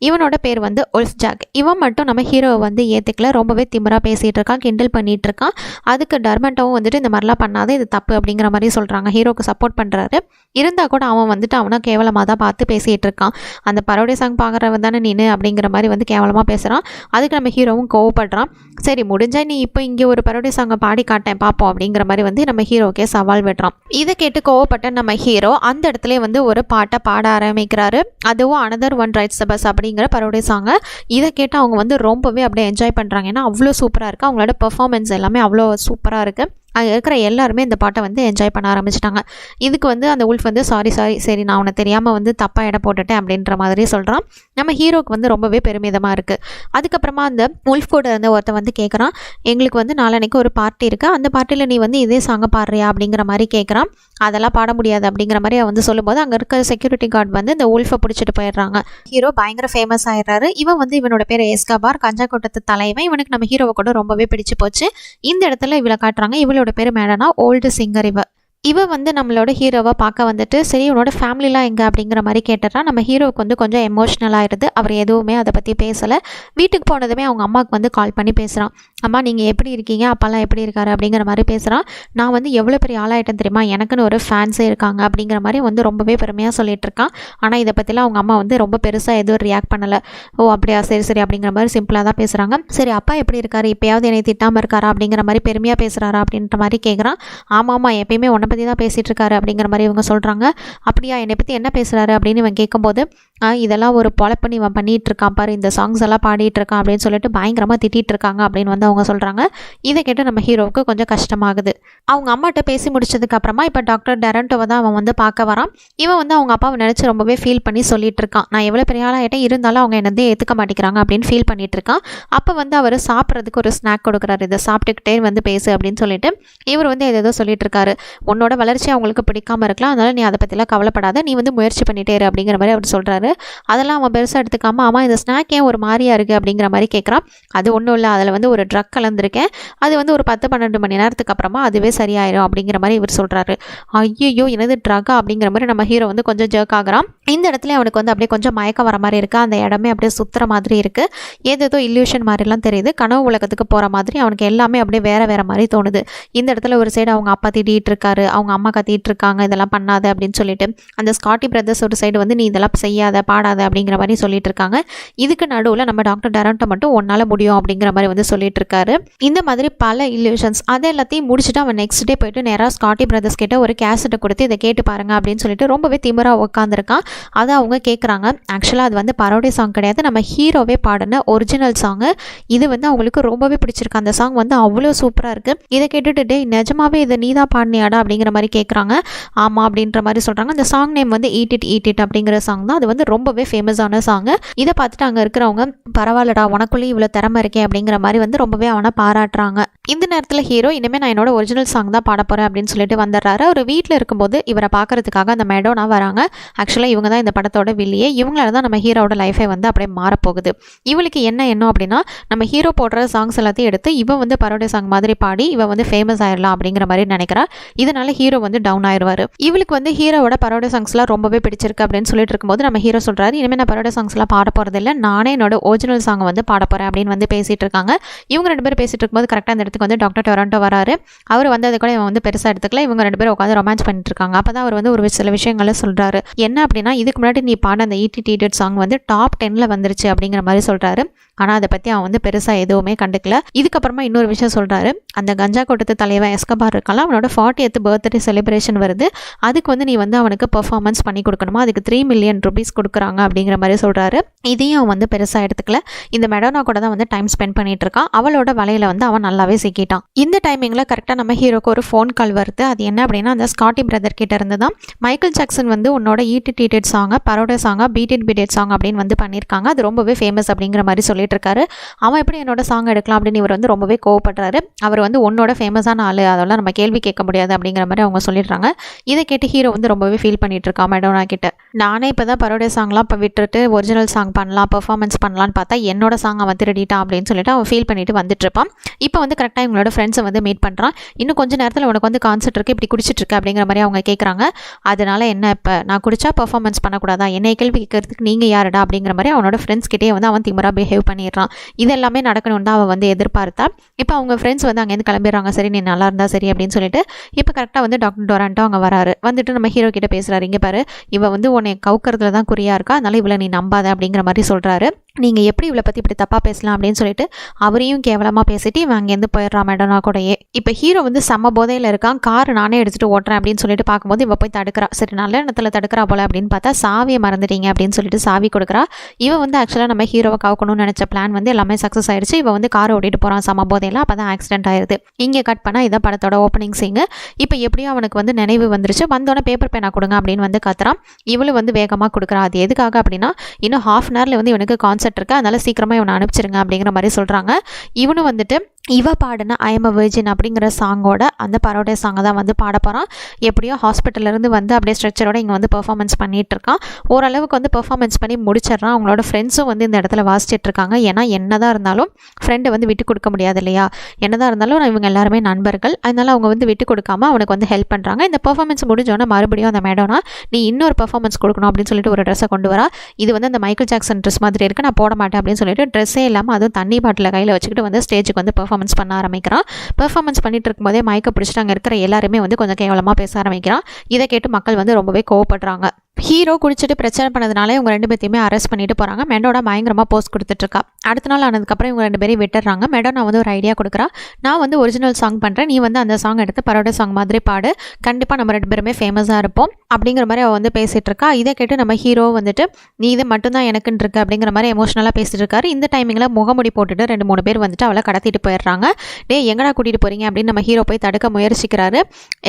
இவனோட பேர் வந்து உல்ஃப் ஜாக். இவன் மட்டும் நம்ம ஹீரோவை வந்து ஏற்றுக்கல, ரொம்பவே திமிராக பேசிகிட்டு இருக்கான், கிண்டல் பண்ணிகிட்டு இருக்கான். அதுக்கு டர்மெண்டோவும் வந்துட்டு இந்த மாதிரிலாம் பண்ணாத, இது தப்பு அப்படிங்கிற மாதிரி சொல்கிறாங்க. ஹீரோக்கு சப்போர்ட் பண்ணுறாரு. இருந்தால் கூட அவன் வந்துட்டு அவனை கேவலமாக தான் பார்த்து பேசிகிட்டு இருக்கான். அந்த பரோடி சாங் பார்க்குறவன் தானே நீனு அப்படிங்கிற மாதிரி வந்து கேவலமாக பேசுகிறான். அதுக்கு நம்ம ஹீரோவும் கோவப்படுறான். சரி முடிஞ்சால் நீ இப்போ இங்கே ஒரு பரோடி சாங்கை பாடி காட்டேன் பார்ப்போம் அப்படிங்கிற மாதிரி வந்து நம்ம ஹீரோக்கே சவால் விடுறான். இதை கேட்டு கோவப்பட்ட நம்ம ஹீரோ அந்த இடத்துல வந்து ஒரு பாட்டை பாட ஆரம்பிக்கிறாரு. அதுவும் another one rides the bus அப்படிங்கிற பரோடி சாங். இதை கேட்டு அவங்க வந்து ரொம்பவே அப்படியே என்ஜாய் பண்ணுறாங்க. ஏன்னா அவ்வளோ சூப்பராக இருக்குது, அவங்களோட பெர்ஃபார்மன்ஸ் எல்லாமே அவ்வளோ சூப்பராக இருக்குது. அங்கே இருக்கிற எல்லாருமே இந்த பாட்டை வந்து என்ஜாய் பண்ண ஆரம்பிச்சிட்டாங்க. இதுக்கு வந்து அந்த உல்ஃப் வந்து சாரி சரி நான் உன்னை தெரியாமல் வந்து தப்பாக இடம் போட்டுட்டேன் அப்படின்ற மாதிரி சொல்கிறான். நம்ம ஹீரோக்கு வந்து ரொம்பவே பெருமிதமாக இருக்குது. அதுக்கப்புறமா அந்த உல்ஃப் கூட இருந்த ஒருத்தன் வந்து கேட்குறான், எங்களுக்கு வந்து நாளைக்கு ஒரு பார்ட்டி இருக்குது, அந்த பார்ட்டியில் நீ வந்து இதே சாங்கை பாடுறியா அப்படிங்கிற மாதிரி கேட்குறான். அதெல்லாம் பாட முடியாது அப்படிங்கிற மாதிரி அவன் வந்து சொல்லும்போது அங்கே இருக்க செக்யூரிட்டி கார்டு வந்து இந்த உல்ஃபை பிடிச்சிட்டு போயிடுறாங்க. ஹீரோ பயங்கர ஃபேமஸ் ஆயிடுறாரு. இவன் வந்து இவனோட பேர் எஸ்கபார், கஞ்சா கூட்டத்து தலைவன். இவனுக்கு நம்ம ஹீரோவை கூட ரொம்பவே பிடிச்சு போச்சு. இந்த இடத்துல இவளை காட்டுறாங்க. இவளோட பேர் மேடனா, ஓல்டு சிங்கர். இவ வந்து நம்மளோட ஹீரோவை பார்க்க வந்துட்டு சரி உன்னோட ஃபேமிலிலாம் எங்கே அப்படிங்கிற மாதிரி கேட்டுறா. நம்ம ஹீரோவுக்கு வந்து கொஞ்சம் எமோஷ்னல் ஆகிடுது. அவர் எதுவுமே அதை பற்றி பேசலை. வீட்டுக்கு போனதுமே அவங்க அம்மாவுக்கு வந்து கால் பண்ணி பேசுகிறான். அம்மா நீங்கள் எப்படி இருக்கீங்க, அப்பாலாம் எப்படி இருக்காரு அப்படிங்கிற மாதிரி பேசுகிறான். நான் வந்து எவ்வளோ பெரிய ஆளாயிட்டேன் தெரியுமா, எனக்குன்னு ஒரு ஃபேன்ஸே இருக்காங்க அப்படிங்கிற மாதிரி வந்து ரொம்பவே பெருமையாக சொல்லிட்டு இருக்கான். ஆனால் இதை பற்றிலாம் அவங்க அம்மா வந்து ரொம்ப பெருசாக எதுவும் ரியாக்ட் பண்ணலை. ஓ அப்படியா, சரி அப்படிங்கிற மாதிரி சிம்பிளாக தான் பேசுகிறாங்க. சரி அப்பா எப்படி இருக்காரு, இப்போயாவது என்னை திட்டாமல் இருக்காரா அப்படிங்கிற மாதிரி பெருமையாக பேசுகிறாரா அப்படின்ற மாதிரி கேட்குறான். ஆமாம்மா எப்பயுமே உன்னை பற்றி தான் பேசிகிட்டு இருக்காரு அப்படிங்கிற மாதிரி இவங்க சொல்கிறாங்க. அப்படியா, என்னை பற்றி என்ன பேசுகிறாரு அப்படின்னு இவன் கேட்கும்போது இதெல்லாம் ஒரு பொழப்புன்னு இவன் பண்ணிகிட்டு இருக்கான் பாரு, இந்த சாங்ஸ் எல்லாம் பாடிட்டு இருக்கான் அப்படின்னு சொல்லிட்டு பயங்கரமாக திட்டிகிட்டு இருக்காங்க அப்படின்னு வந்து அவங்க சொல்கிறாங்க. இதை கேட்டு நம்ம ஹீரோவுக்கு கொஞ்சம் கஷ்டமாகுது. அவங்க அம்மாட்ட பேசி முடிச்சதுக்கு அப்புறமா இப்போ டாக்டர் டெரண்டோவை தான் அவன் வந்து பார்க்க வரான். இவன் வந்து அவங்க அப்பாவை நினச்சி ரொம்பவே ஃபீல் பண்ணி சொல்லிட்டு இருக்கான். நான் எவ்வளோ பெரிய ஆளாகிட்டேன், இருந்தாலும் அவங்க என்னதே ஏற்றுக்க மாட்டேங்கிறாங்க அப்படின்னு ஃபீல் பண்ணிட்டு இருக்கான். அப்போ வந்து அவர் சாப்பிட்றதுக்கு ஒரு ஸ்நாக் கொடுக்குறாரு. இதை சாப்பிட்டுக்கிட்டே வந்து பேசு அப்படின்னு சொல்லிட்டு இவர் வந்து ஏதோ சொல்லிட்டு இருக்காரு. உன்னோட வளர்ச்சி அவங்களுக்கு பிடிக்காம இருக்கலாம், அதனால நீ அதை பற்றிலாம் கவலைப்படாத, நீ வந்து முயற்சி பண்ணிட்டே இரு அப்படிங்கிற மாதிரி அவர் சொல்கிறாரு. அதெல்லாம் அவன் பெருசாக எடுத்துக்காம ஆமாம் இந்த ஸ்நாக் ஏன் ஒரு மாதிரியாக இருக்குது அப்படிங்கிற மாதிரி கேட்குறான். அது ஒன்றும் இல்லை, அதில் வந்து ஒரு ட்ரக் கலந்துருக்கேன், அது வந்து ஒரு 10-12 மணி நேரத்துக்கு அப்புறமா அதுவே சரியாயிடும் அப்படிங்கிற மாதிரி இவர் சொல்கிறாரு. ஐயோ என்னது ட்ரக்கா அப்படிங்கிற மாதிரி நம்ம ஹீரோ வந்து கொஞ்சம் ஜர்க் ஆகிறான். இந்த இடத்துல அவனுக்கு வந்து அப்படியே கொஞ்சம் மயக்கம் வர மாதிரி இருக்குது. அந்த இடமே அப்படியே சுற்றுற மாதிரி இருக்குது. ஏதேதோ இல்யூஷன் மாதிரிலாம் தெரியுது. கனவு உலகத்துக்கு போகிற மாதிரி அவனுக்கு எல்லாமே அப்படியே வேறு மாதிரி தோணுது. இந்த இடத்துல ஒரு சைடு அவங்க அப்பா திட்டிகிட்டு இருக்காரு, அவங்க அம்மா கத்திட்டு இருக்காங்க இதெல்லாம் பண்ணாத அப்படின்னு சொல்லிட்டு. அந்த ஸ்காட்டி பிரதர்ஸ் ஒரு சைடு வந்து நீ இதெல்லாம் செய்யாத பாடாத அப்படிங்கிற மாதிரி சொல்லிட்டு இருக்காங்க. இதுக்கு நடுவில் நம்ம டாக்டர் டெரண்டோ மட்டும் ஒன்னால முடியும் அப்படிங்கிற மாதிரி வந்து சொல்லிட்டு இருக்காரு. இந்த மாதிரி பல இல்யூஷன்ஸ் அதை எல்லாத்தையும் முடிச்சுட்டு அவன் நெக்ஸ்ட் டே போயிட்டு நேராக ஸ்காட்டி பிரதர்ஸ் கிட்ட ஒரு கேசட்டை கொடுத்து இதை கேட்டு பாருங்க அப்படின்னு சொல்லிட்டு ரொம்பவே திமிரா உட்காந்துருக்கான். அதை அவங்க கேட்குறாங்க. ஆக்சுவலாக அது வந்து பரோடி சாங் கிடையாது, நம்ம ஹீரோவே பாடின ஒரிஜினல் சாங்கு. இது வந்து அவங்களுக்கு ரொம்பவே பிடிச்சிருக்கு. அந்த சாங் வந்து அவ்வளோ சூப்பராக இருக்குது. இதை கேட்டுட்டு டே நிஜமாவே இதை நீ தான் பாடினியாடா அப்படிங்கிற மாதிரி கேட்குறாங்க. ஆமாம் அப்படின்ற மாதிரி சொல்கிறாங்க. அந்த சாங் நேம் வந்து ஈட் இட் அப்படிங்கிற சாங் தான். அது வந்து ரொம்பவே ஃபேமஸான சாங்கு. இதை பார்த்துட்டு அங்கே இருக்கிறவங்க பரவாயில்லடா உனக்குள்ளேயும் இவ்வளோ திறமை இருக்கேன் அப்படிங்கிற மாதிரி வந்து ரொம்பவே அவனை பாராட்டுறாங்க. இந்த நேரத்தில் ஹீரோ இனிமேல் நான் என்னோட ஒரிஜினல் சாங் தான் பாட போகிறேன் அப்படின்னு சொல்லிட்டு வந்துடுறாரு. அவர் வீட்டில் இருக்கும்போது இவரை பார்க்கறதுக்காக அந்த மெடோனா வராங்க. ஆக்சுவலாக இவங்க தான் இந்த படத்தோட வில்லியே. இவங்களால தான் நம்ம ஹீரோட லைஃபே வந்து அப்படியே மாறப்போகுது. இவளுக்கு என்ன எண்ணம் அப்படின்னா நம்ம ஹீரோ போடுற சாங்ஸ் எல்லாத்தையும் எடுத்து இவன் வந்து பரோடி சாங் மாதிரி பாடி இவன் வந்து ஃபேமஸ் ஆயிடலாம் அப்படிங்கிற மாதிரி நினைக்கிறா. இதனால ஹீரோ வந்து டவுன் ஆயிடுவார். இவளுக்கு வந்து ஹீரோவோட பரோடி சாங்ஸ்லாம் ரொம்பவே பிடிச்சிருக்கு அப்படின்னு சொல்லிட்டு இருக்கும்போது நம்ம ஹீரோ சொல்கிறாரு, இனிமேல் நான் பரோடி சாங்ஸ்லாம் பாட போகிறதில்ல, நானே என்னோட ஒரிஜினல் சாங் வந்து பாட போகிறேன் அப்படின்னு வந்து பேசிகிட்டு இருக்காங்க. இவங்க 2 பேரும் பேசிட்டு இருக்கும்போது கரெக்டாக அந்த இடத்துக்கு வந்து டாக்டர் டொரண்டோ வராரு. அவர் வந்து அதை கூட இவன் வந்து பெருசாக எடுத்துக்கல. இவங்க 2 பேரும் உட்காந்து ரொமான்ஸ் பண்ணிட்டு இருக்காங்க. அப்போ தான் அவர் வந்து ஒரு சில விஷயங்களை சொல்கிறாரு. என்ன அப்படின்னா இதுக்கு முன்னாடி நீ பாட அந்த ஈட் சாங் வந்து டாப் 10ல் வந்துருச்சு அப்படிங்கிற மாதிரி சொல்கிறாரு. ஆனால் அதை பற்றி அவன் வந்து பெருசாக எதுவுமே கண்டுக்கல. இதுக்கப்புறமா இன்னொரு விஷயம் சொல்கிறாரு, அந்த கஞ்சா கூட்டத்து தலைவன் எஸ்கபார் இருக்கலாம், அவனோட 40th பர்த்டே செலிப்ரேஷன் வருது, அதுக்கு வந்து நீ வந்து அவனுக்கு பெர்ஃபார்மன்ஸ் பண்ணி கொடுக்கணுமா, அதுக்கு 3 million rupees கொடுக்குறாங்க அப்படிங்கிற மாதிரி சொல்கிறாரு. இதையும் அவன் வந்து பெருசாக எடுத்துக்கல. இந்த மெடோனா கூட தான் வந்து டைம் ஸ்பெண்ட் பண்ணிட்டு இருக்கான். அவளோட வலையில் வந்து அவன் நல்லாவே சிக்கிட்டான். இந்த டைமிங்கில் கரெக்டாக நம்ம ஹீரோக்கு ஒரு ஃபோன் கால் வருது. அது என்ன அப்படின்னா, அந்த ஸ்காட்டி பிரதர் கிட்ட இருந்து தான் மைக்கேல் ஜாக்சன் வந்து உன்னோட ஈட்டிட் சாங்கை பரோடே சாங்கா பீட் சாங் அப்படின்னு வந்து பண்ணியிருக்காங்க, அது ரொம்பவே ஃபேமஸ் அப்படிங்கிற மாதிரி சொல்லிட்டு இருக்காரு. அவன் எப்படி என்னோட சாங் எடுக்கலாம் அப்படின்னு இவர் வந்து ரொம்பவே கோவப்படுறாரு. அவர் வந்து உன்னோட ஃபேமஸான ஆள், அதெல்லாம் நம்ம கேள்வி கேட்க முடியாது அப்படிங்கிற மாதிரி அவங்க சொல்லிடுறாங்க. இதை கேட்டு ஹீரோ வந்து ரொம்பவே ஃபீல் பண்ணிட்டு இருக்கான் மெடோனா கிட்ட. நானே இப்போ தான் பரோடே சாங்லாம் இப்போ விட்டுட்டு ஒரிஜினல் சாங் பண்ணலாம், பெர்ஃபார்மன்ஸ் பண்ணலான்னு பார்த்தா என்னோட சாங் அவன் திருடிட்டான் அப்படின்னு சொல்லிட்டு அவன் ஃபீல் பண்ணிட்டு வந்துட்டு இருப்பான். இப்போ வந்து கரெக்டாக இவங்களோட ஃப்ரெண்ட்ஸை வந்து மீட் பண்ணுறான். இன்னும் கொஞ்சம் நேரத்தில் உனக்கு வந்து கான்செர்ட் இருக்குது, இப்படி குடிச்சிட்டு இருக்கு அப்படிங்கிற மாதிரி அவங்க கேட்குறாங்க. அதனால என்ன, இப்போ நான் குடிச்சா பெர்ஃபார்மன்ஸ் பண்ணக்கூடாதா, என்னை கேள்வி கேட்கறதுக்கு நீங்கள் யாருடா அப்படிங்கிற மாதிரி அவனோட ஃப்ரெண்ட்ஸ் கிட்டே வந்து அவன் திமரா பிஹேவ் பண்ணிடுறான். இது எல்லாமே நடக்கணும்னு தான் அவன் வந்து எதிர்பார்த்தா. இப்போ அவங்க ஃப்ரெண்ட்ஸ் வந்து அங்கேருந்து கிளம்பிடுறாங்க. சரி நீ நல்லா இருந்தா சரி அப்படின்னு சொல்லிட்டு இப்போ கரெக்டாக வந்து டாக்டர் டொராண்டோ அங்கே வராரு. வந்துட்டு நம்ம ஹீரோ கிட்ட பேசுகிறாரு. இங்கே பாரு, இவ வந்து உன்னை கவுக்கிறதுல தான் குறியா இருக்கா, அதனால இவளை நீ நம்பாத அப்படிங்கிற மாதிரி சொல்கிறாரு. நீங்கள் எப்படி இவளை பற்றி இப்படி தப்பாக பேசலாம் அப்படின்னு சொல்லிட்டு அவரையும் கேவலமாக பேசிட்டு இவன் அங்கேருந்து போயிடுறான் மெடோனா கூடயே. இப்போ ஹீரோ வந்து செம்ம போதையில் இருக்கான். கார் நானே எடுத்துகிட்டு ஓட்டுறேன் அப்படின்னு சொல்லிட்டு பார்க்கும்போது இவ போய் தடுக்கிறா. சரி நல்ல இடத்துல தடுக்கிறா போல அப்படின்னு பார்த்தா சாவியை மறந்துட்டீங்க அப்படின்னு சொல்லிட்டு சாவி கொடுக்குறா. இவ வந்து ஆக்சுவலாக நம்ம ஹீரோவை கவுக்கணும்னு நினச்ச பிளான் வந்து எல்லாமே சக்ஸஸ் ஆயிடுச்சு. இவ வந்து காரை ஓட்டிட்டு போகிறான் செம்ம போதையில். அப்போ தான் ஆக்சிடென்ட் ஆயிடுது. இங்கே கட் பண்ணால் இதான் படத்தோட ஓப்பனிங் சீனு. இப்போ எப்படியோ அவனுக்கு வந்து நினைவு வந்துருச்சு. வந்தோடனே பேப்பர் பேனா கொடுங்க அப்படின்னு வந்து கத்துறான். இவளும் வந்து வேகமாக கொடுக்குறா. அது எதுக்காக அப்படின்னா, இன்னும் ½ an hourல வந்து இவனுக்கு கான்செர்ட் இருக்கு, அதனால சீக்கிரமாக இவனை அனுப்பிச்சிருங்க அப்படிங்கிற மாதிரி சொல்கிறாங்க. இவனும் வந்துட்டு இவ பாடின ஐ எம் அ வெர்ஜின் அப்படிங்கிற சாங்கோட அந்த பரோடே சாங்கை தான் வந்து பாட போகிறான். எப்படியோ ஹாஸ்பிட்டல்லேருந்து வந்து அப்படியே ஸ்ட்ரெச்சரோட இங்கே வந்து பெர்ஃபார்மன்ஸ் பண்ணிகிட்டு இருக்கான். ஓரளவுக்கு வந்து பெர்ஃபார்மன்ஸ் பண்ணி முடிச்சிடறான். அவங்களோட ஃப்ரெண்ட்ஸும் வந்து இந்த இடத்துல வாசிச்சுட்டு இருக்காங்க. ஏன்னா என்னதான் இருந்தாலும் ஃப்ரெண்டை வந்து விட்டு கொடுக்க முடியாது இல்லையா, என்னதான் இருந்தாலும் இவங்க எல்லாருமே நண்பர்கள், அதனால அவங்க வந்து விட்டு கொடுக்காம அவனுக்கு வந்து ஹெல்ப் பண்ணுறாங்க. இந்த பெர்ஃபார்மன்ஸ் முடிஞ்சோன்னா மறுபடியும் அந்த மெடோனா நீ இன்னொரு பெர்ஃபார்மன்ஸ் கொடுக்கணும் அப்படின்னு சொல்லிட்டு ஒரு ட்ரெஸ்ஸை கொண்டு வரா. இது வந்து அந்த மைக்கேல் ஜாக்சன் ட்ரெஸ் மாதிரி இருக்குது, நான் போட மாட்டேன் அப்படின்னு சொல்லிட்டு ட்ரெஸ்ஸே இல்லாமல் அதுவும் தண்ணி பாட்டில் கையில் வச்சுக்கிட்டு வந்து ஸ்டேஜுக்கு வந்து பெர்ஃபார்மன்ஸ் பண்ண ஆரம்பிக்கிறான். பெர்ஃபார்மன்ஸ் பண்ணிட்டு இருக்கும்போதே மயக்க பிடிச்சிட்டு அங்கே இருக்கிற எல்லாருமே வந்து கொஞ்சம் கேவலமாக பேச ஆரம்பிக்கிறான். இதை கேட்டு மக்கள் வந்து ரொம்பவே கோவப்படுறாங்க. ஹீரோ குடிச்சிட்டு பிரச்சனை பண்ணதுனால இவங்க 2 பேத்தையுமே அரெஸ்ட் பண்ணிட்டு போகிறாங்க. மெடோனா பயங்கரமாக போஸ்ட் கொடுத்துட்ருக்கா. அடுத்த நாள் ஆனதுக்கப்புறம் இவங்க 2 பேரையும் விட்டுறாங்க. மெடோனா வந்து ஒரு ஐடியா கொடுக்குறா. நான் வந்து ஒரிஜினல் சாங் பண்ணுறேன், நீ வந்து அந்த சாங் எடுத்து பரோடே சாங் மாதிரி பாடு, கண்டிப்பாக நம்ம 2 பேருமே ஃபேமஸாக இருப்போம் அப்படிங்கிற மாதிரி அவள் வந்து பேசிகிட்டு இருக்கா. இதை கேட்டு நம்ம ஹீரோ வந்துட்டு நீ இது மட்டும்தான் எனக்குன்னு இருக்கு அப்படிங்கிற மாதிரி எமோஷனலாக பேசிட்டு இருக்காரு. இந்த டைமிங்கில் முகமுடி போட்டுட்டு 2-3 பேர் வந்துட்டு அவளை கடத்திட்டு போயிடுறாங்க. எங்கடா கூட்டிகிட்டு போகிறீங்க அப்படின்னு நம்ம ஹீரோ போய் தடுக்க முயற்சிக்கிறாரு.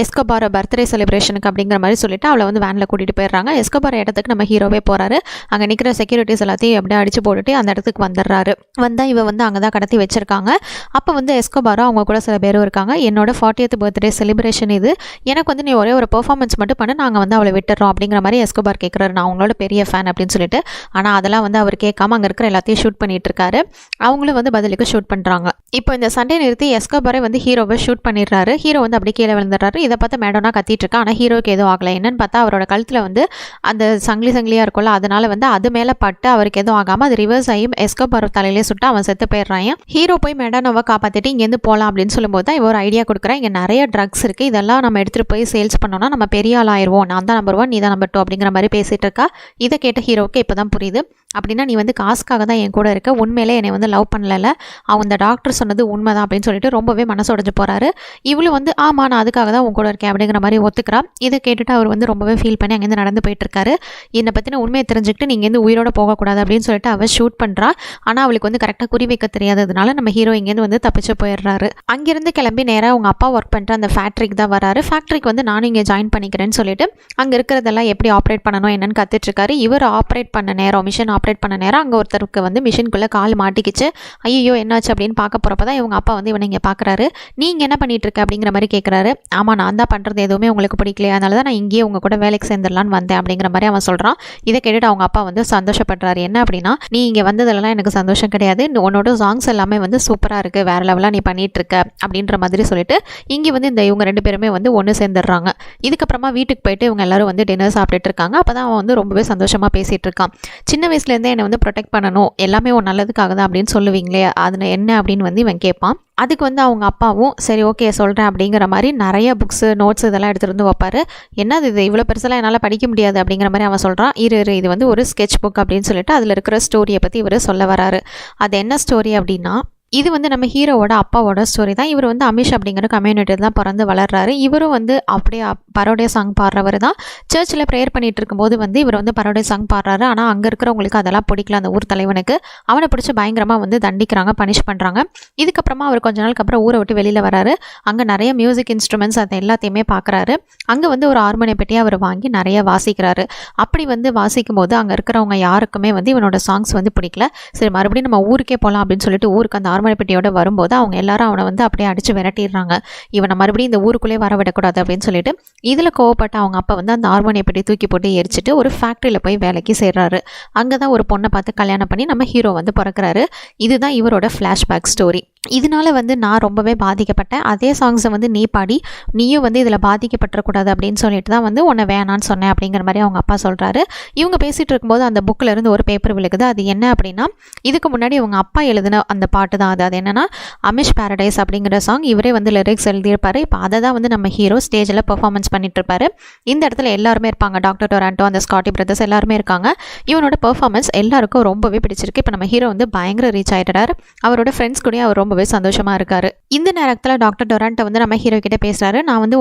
எஸ்கோபார் பர்த்டே செலிப்ரேஷனுக்கு அப்படிங்கிற மாதிரி சொல்லிட்டு அவளை வந்து வேனில் கூட்டிகிட்டு போயிடுறாங்க. எஸ்கோபார் இடத்துக்கு நம்ம ஹீரோவே போகிறாரு. அங்கே நிற்கிற செக்யூரிட்டிஸ் எல்லாத்தையும் எப்படியா அடிச்சு போட்டுட்டு அந்த இடத்துக்கு வந்துடுறாரு. வந்தால் இவ வந்து அங்கே தான் கடத்தி வச்சிருக்காங்க. அப்போ வந்து எஸ்கோபாரோ அவங்க கூட சில பேரும் இருக்காங்க. என்னோட 40th பர்த்டே செலிப்ரேஷன் இது, எனக்கு வந்து நீ ஒரே ஒரு பெர்ஃபார்மன்ஸ் மட்டும் பண்ண, நாங்கள் வந்து அவளை விட்டுறோம் அப்படிங்கிற மாதிரி எஸ்கோபார் கேட்குறாரு. நான் அவங்களோட பெரிய ஃபேன் அப்படின்னு சொல்லிட்டு. ஆனால் அதெல்லாம் வந்து அவர் கேட்காம அங்கே இருக்கிற எல்லாத்தையும் ஷூட் பண்ணிட்டு இருக்காரு. அவங்களும் வந்து பதிலுக்கு ஷூட் பண்ணுறாங்க. இப்போ இந்த சண்டே நிறுத்தி எஸ்கோபாரே வந்து ஹீரோவை ஷூட் பண்ணிடுறாரு. ஹீரோ வந்து அப்படியே கீழே விழுந்துடுறாரு. இதை பார்த்து மேடோனா கத்திட்டு இருக்கா. ஆனால் ஹீரோக்கு எதுவும் ஆகலை. என்னன்னு பார்த்தா அவரோட கழுத்தில் வந்து அந்த சங்கிலியாக இருக்கும்ல, அதனால வந்து அது மேலே பட்டு அவருக்கு எதுவும் ஆகாமல் அது ரிவர்ஸ் ஆகி எஸ்கோபார் தலையிலே சுட்டு அவன் செத்து போயிடுறான். ஹீரோ போய் மெடோனாவை காப்பாற்றிட்டு இங்கேருந்து போகலாம் அப்படின்னு சொல்லும்போது தான் இவ ஒரு ஐடியா கொடுக்குறேன். இங்கே நிறைய ட்ரக்ஸ் இருக்குது, இதெல்லாம் நம்ம எடுத்துகிட்டு போய் சேல்ஸ் பண்ணோம்னா நம்ம பெரிய ஆள் ஆயிடுவோம், நான் தான் நம்பர் 1 நீ தான் நம்பர் 2 அப்படிங்கிற மாதிரி பேசிகிட்டு இருக்கா. இதை கேட்ட ஹீரோவுக்கு இப்போ தான் புரியுது. அப்படின்னா நீ வந்து காசுக்காக தான் என் கூட இருக்க, உண்மையிலே என்னை வந்து லவ் பண்ணல, அவன் இந்த டாக்டர் சொன்னது உண்மைதான் அப்படின்னு சொல்லிட்டு ரொம்பவே மனசோடைஞ்சு போகிறாரு. இவளும் வந்து ஆமாம் நான் அதுக்காக தான் உன் கூட இருக்கேன் அப்படிங்கிற மாதிரி ஒத்துக்கிறா. இதை கேட்டுட்டு அவர் வந்து ரொம்பவே ஃபீல் பண்ணி அங்கேருந்து நடந்து போயிட்டு இருக்காரு. என்னை பற்றின உண்மையை தெரிஞ்சுக்கிட்டு நீங்கள் இங்கேருந்து உயிரோட போகக்கூடாது அப்படின்னு சொல்லிட்டு அவள் ஷூட் பண்ணுறா. ஆனால் அவளுக்கு வந்து கரெக்டாக குறி வைக்க தெரியாததுனால நம்ம ஹீரோ இங்கேருந்து வந்து தப்பிச்சு போயிடுறாரு. அங்கேருந்து கிளம்பி நேராக அவங்க அப்பா ஒர்க் பண்ணுற அந்த ஃபேக்ட்ரிக்கு தான் வராரு. ஃபேக்ட்ரிக்கு வந்து நானும் இங்கே ஜாயின் பண்ணிக்கிறேன்னு சொல்லிட்டு அங்கே இருக்கிறதெல்லாம் எப்படி ஆப்ரேட் பண்ணணும் என்னன்னு கற்றுட்ருக்காரு. இவர் ஆப்ரேட் பண்ண நேரம், மிஷின் ஆப்ரேட் பண்ண நேரம் அங்கே ஒருத்தருக்கு வந்து மிஷின்குள்ளே கால் மாட்டிக்கிச்சு. ஐயோ என்னாச்சு அப்படின்னு பார்க்க போகிறப்ப தான் இவங்க அப்பா வந்து இவனை இங்கே பார்க்குறாரு. நீங்கள் என்ன பண்ணிட்டு இருக்க அப்படிங்கிற மாதிரி கேட்குறாரு. ஆமாம் நான் தான் பண்ணுறது எதுவுமே உங்களுக்கு பிடிக்கலையா, அதனால தான் நான் இங்கேயே உங்கள் கூட வேலைக்கு சேர்ந்துடலான்னு வந்தேன் அப்படிங்கிற மாதிரி அவன் சொல்கிறான். இதை கேட்டுட்டு அவங்க அப்பா வந்து சந்தோஷப்படுறாரு. என்ன அப்படின்னா, நீ இங்கே வந்ததெல்லாம் எனக்கு சந்தோஷம் கிடையாது, உன்னோட சாங்ஸ் எல்லாமே வந்து சூப்பராக இருக்குது, வேறு லெவலாக நீ பண்ணிட்டு இருக்க அப்படின்ற மாதிரி சொல்லிட்டு இங்கே வந்து இந்த இவங்க 2 பேருமே வந்து ஒன்று சேர்ந்துடுறாங்க. இதுக்கப்புறமா வீட்டுக்கு போயிட்டு இவங்க எல்லாரும் வந்து டின்னர் சாப்பிட்டுட்டு இருக்காங்க. அப்போ தான் அவன் வந்து ரொம்பவே சந்தோஷமாக பேசிகிட்டு இருக்கான். சின்ன வயசுல வீட்டிலேருந்தே என்னை வந்து ப்ரொடெக்ட் பண்ணணும், எல்லாமே ஒரு நல்லதுக்காக தான் அப்படின்னு சொல்லுவீங்களே, அது என்ன அப்படின்னு வந்து இவன் கேட்பான். அதுக்கு வந்து அவங்க அப்பாவும் சரி ஓகே சொல்கிறேன் அப்படிங்கிற மாதிரி நிறைய புக்ஸு நோட்ஸ் இதெல்லாம் எடுத்துகிட்டு வந்து வைப்பார். என்னது இது இவ்வளோ பெருசெல்லாம் என்னால் படிக்க முடியாது அப்படிங்கிற மாதிரி அவன் சொல்கிறான். இது வந்து ஒரு ஸ்கெட்ச் புக் அப்படின்னு சொல்லிட்டு அதில் இருக்கிற ஸ்டோரியை பற்றி இவர் சொல்ல வராரு. அது என்ன ஸ்டோரி அப்படின்னா, இது வந்து நம்ம ஹீரோவோட அப்பாவோட ஸ்டோரி தான். இவர் வந்து அமிஷ் அப்படிங்கிற கம்யூனிட்டி தான் பிறந்து வளர்றாரு. இவரும் வந்து அப்படியே பரோடியா சாங் பாடுறவர் தான். சர்ச்சில் ப்ரேயர் பண்ணிட்டு இருக்கும்போது வந்து இவர் வந்து பரோடியா சாங் பாடுறாரு. ஆனால் அங்கே இருக்கிறவங்களுக்கு அதெல்லாம் பிடிக்கல. அந்த ஊர் தலைவனுக்கு அவனை பிடிச்சி பயங்கரமாக வந்து தண்டிக்கிறாங்க, பனிஷ் பண்ணுறாங்க. இதுக்கப்புறமா அவர் கொஞ்ச நாளுக்கு அப்புறம் ஊரை விட்டு வெளியில் வராரு. அங்கே நிறைய மியூசிக் இன்ஸ்ட்ருமெண்ட்ஸ் அதை எல்லாத்தையுமே பார்க்குறாரு. அங்கே வந்து ஒரு ஹார்மோனிய பெட்டியை அவர் வாங்கி நிறைய வாசிக்கிறாரு. அப்படி வந்து வாசிக்கும் போது அங்கே இருக்கிறவங்க யாருக்குமே வந்து இவனோட சாங்ஸ் வந்து பிடிக்கல. சரி மறுபடியும் நம்ம ஊருக்கே போகலாம் அப்படின்னு சொல்லிட்டு ஊருக்கு அந்த பெட்டியோட வரும்போது அவங்க எல்லாரும் அவனை வந்து அப்படியே அடிச்சு விரட்டிடுறாங்க. இவனை மறுபடியும் இந்த ஊருக்குள்ளே வர விடக்கூடாது அப்படின்னு சொல்லிட்டு இதில் கோவப்பட்ட அவங்க அப்பா வந்து அந்த ஹார்மோனிய பெட்டி தூக்கி போட்டு எரிச்சிட்டு ஒரு ஃபேக்ட்ரியில் போய் வேலைக்கு சேர்றாரு. அங்கே தான் ஒரு பொண்ணை பார்த்து கல்யாணம் பண்ணி நம்ம ஹீரோ வந்து பிறக்கிறாரு. இதுதான் இவரோட ஃப்ளாஷ்பேக் ஸ்டோரி. இதனால வந்து நான் ரொம்பவே பாதிக்கப்பட்டேன். அதே சாங்ஸை வந்து நீ பாடி நீயும் வந்து இதில் பாதிக்கப்பட்டுறக்கூடாது அப்படின்னு சொல்லிட்டு தான் வந்து உன்னை வேணான்னு சொன்னேன் அப்படிங்கிற மாதிரி அவங்க அப்பா சொல்கிறாரு. இவங்க பேசிகிட்டு இருக்கும்போது அந்த புக்கில் இருந்து ஒரு பேப்பர் விழுகுது. அது என்ன அப்படின்னா, இதுக்கு முன்னாடி அவங்க அப்பா எழுதின அந்த பாட்டு தான் அது என்னன்னா அமிஷ் பேரடைஸ் அப்படிங்கிற சாங். இவரே வந்து லிரிக்ஸ் எழுதியிருப்பாரு. இப்போ அதை தான் வந்து நம்ம ஹீரோ ஸ்டேஜில் பெர்ஃபார்மன்ஸ் பண்ணிட்டு இருப்பாரு. இந்த இடத்துல எல்லாருமே இருப்பாங்க. டாக்டர் டொராண்டோ, அந்த ஸ்காட்டி பிரதர்ஸ் எல்லாருமே இருக்காங்க. இவனோட பெர்ஃபார்மன்ஸ் எல்லாருக்கும் ரொம்பவே பிடிச்சிருக்கு. இப்போ நம்ம ஹீரோ வந்து பயங்கர ரீச் ஆகிட்டார். அவரோட ஃப்ரெண்ட்ஸ் கூட அவர் ரொம்பவே சந்தோஷமாக இருக்காரு. இந்த நேரத்தில் டாக்டர் டொராண்டோ வந்து நம்ம ஹீரோ கிட்டே பேசுகிறாரு. நான் வந்து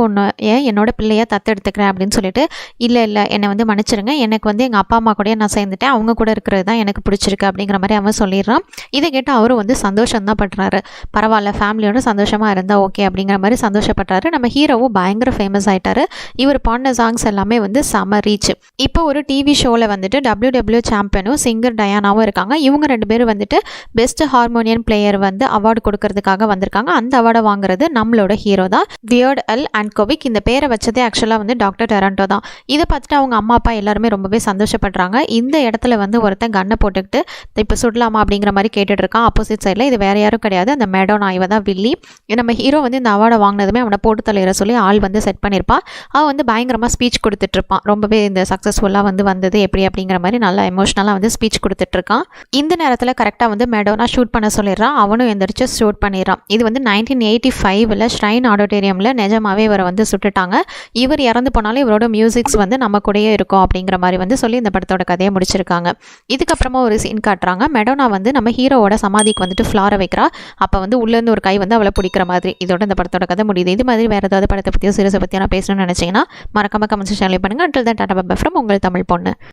என்னோட பிள்ளையை தத்தெடுத்துக்கிறேன் அப்படின்னு சொல்லிட்டு, இல்லை என்னை வந்து மன்னிச்சிருங்க, எனக்கு வந்து எங்கள் அப்பா அம்மா கூட நான் சேர்ந்துட்டேன், அவங்க கூட இருக்கிறது தான் எனக்கு பிடிச்சிருக்கு அப்படிங்கிற மாதிரி அவன் சொல்லிடுறான். இதை கேட்டு அவரும் வந்து சந்தோஷம் தான் படுறாரு. பரவாயில்ல, ஃபேமிலியோட சந்தோஷமாக இருந்தால் ஓகே அப்படிங்கிற மாதிரி சந்தோஷப்படுறாரு. நம்ம ஹீரோவும் பயங்கர ஃபேமஸ் ஆகிட்டாரு. இவர் பாடின சாங்ஸ் எல்லாமே வந்து செம ரீச். இப்போ ஒரு டிவி ஷோவில் வந்துட்டு WW சாம்பியனும் சிங்கர் டயானாவும் இருக்காங்க. இவங்க 2 பேரும் வந்துட்டு பெஸ்ட் ஹார்மோனியன் பிளேயர் வந்து அவார்டு கொடுக்கறதுக்காக வந்திருக்காங்க. அந்த அவார்டை வாங்குறது நம்மளோட ஹீரோ தான், வியர்ட் அல் ஆன்கோவிக். இந்த பேரை வச்சதே ஆக்சுவலாக வந்து டாக்டர் டொராண்டோ தான். இதை பார்த்துட்டு அவங்க அம்மா அப்பா எல்லாருமே ரொம்பவே சந்தோஷப்படுறாங்க. இந்த இடத்துல வந்து ஒருத்தன் கண்ணை போட்டுக்கிட்டு இப்போ சுடலாமா அப்படிங்கிற மாதிரி கேட்டுட்டு இருக்கான் ஆப்போசிட் சைடில். இது வேற யாரும் கிடையாது, அந்த மேடோனா, இவ தான் வில்லி. நம்ம ஹீரோ வந்து இந்த அவார்டை வாங்கினதுமே அவனை போட்டு தலையிற சொல்லி ஆள் வந்து செட் பண்ணியிருப்பான். அவன் வந்து பயங்கரமாக ஸ்பீச் கொடுத்துட்ருப்பான். ரொம்பவே இந்த சக்ஸஸ்ஃபுல்லாக வந்தது எப்படி அப்படிங்கிற மாதிரி நல்லா எமோஷ்னலாக வந்து ஸ்பீச் கொடுத்துட்ருக்கான். இந்த நேரத்தில் கரெக்டாக வந்து மேடோனா ஷூட் பண்ண சொல்லிடுறான். அவனும் எந்திரிச்சு ஷூட் பண்ணிடுறான். இது வந்து 1985 ஷ்ரைன் ஆடிட்டோரியமில் நிஜமாவே இவரை வந்து சுட்டுட்டாங்க. இவர் இறந்து போனாலும் இவரோட மியூசிக்ஸ் வந்து நம்ம கூடயே இருக்கும் அப்படிங்கிற மாதிரி வந்து சொல்லி இந்த படத்தோட கதையை முடிச்சிருக்காங்க. இதுக்கப்புறமா ஒரு சீன் காட்டுறாங்க. மெடோனா வந்து நம்ம ஹீரோவோட சமாதிக்கு வந்துட்டு ஃப்ளாரை வைக்கிறா. அப்போ வந்து உள்ளேருந்து ஒரு கை வந்து அவளை பிடிக்கிற மாதிரி. இதோட இந்த படத்தோட கதை முடியுது. இது மாதிரி வேறு ஏதாவது படத்தை பற்றியோ சீரிஸை பற்றியோ நான் பேசணும்னு நினச்சிங்கன்னா மறக்காம கமெண்ட் செக்ஷன்ல பண்ணுங்கள். until then tata bye bye from உங்கள் தமிழ் பொண்ணு.